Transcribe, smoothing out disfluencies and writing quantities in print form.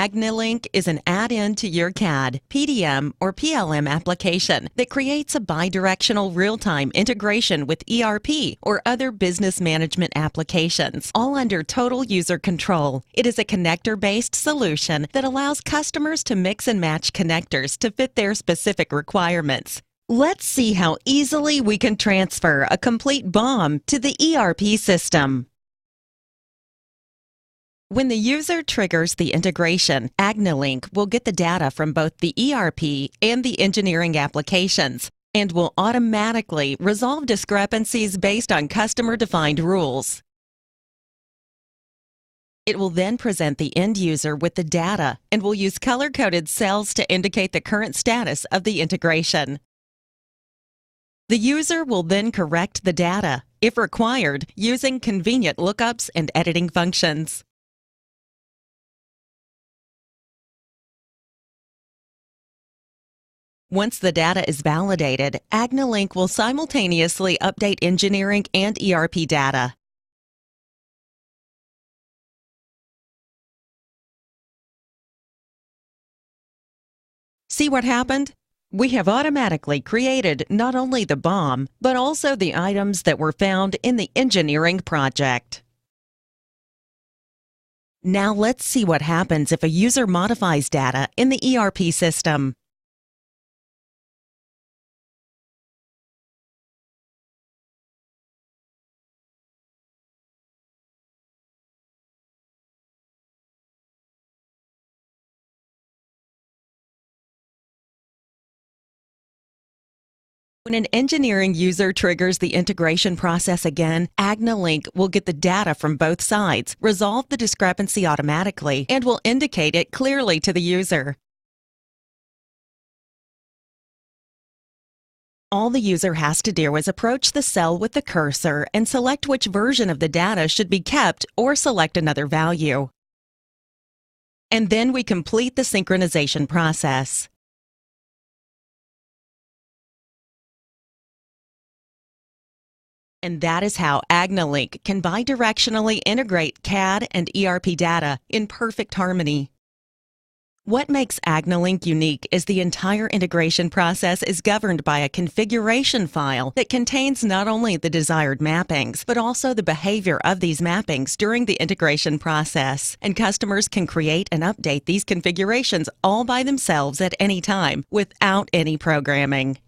Agni Link is an add-in to your CAD, PDM, or PLM application that creates a bidirectional real-time integration with ERP or other business management applications, all under total user control. It is a connector-based solution that allows customers to mix and match connectors to fit their specific requirements. Let's see how easily we can transfer a complete BOM to the ERP system. When the user triggers the integration, Agni Link will get the data from both the ERP and the engineering applications and will automatically resolve discrepancies based on customer-defined rules. It will then present the end user with the data and will use color-coded cells to indicate the current status of the integration. The user will then correct the data, if required, using convenient lookups and editing functions. Once the data is validated, Agni Link will simultaneously update engineering and ERP data. See what happened? We have automatically created not only the BOM, but also the items that were found in the engineering project. Now let's see what happens if a user modifies data in the ERP system. When an engineering user triggers the integration process again, Agni Link will get the data from both sides, resolve the discrepancy automatically, and will indicate it clearly to the user. All the user has to do is approach the cell with the cursor and select which version of the data should be kept or select another value. And then we complete the synchronization process. And that is how Agni Link can bidirectionally integrate CAD and ERP data in perfect harmony. What makes Agni Link unique is the entire integration process is governed by a configuration file that contains not only the desired mappings, but also the behavior of these mappings during the integration process. And customers can create and update these configurations all by themselves at any time without any programming.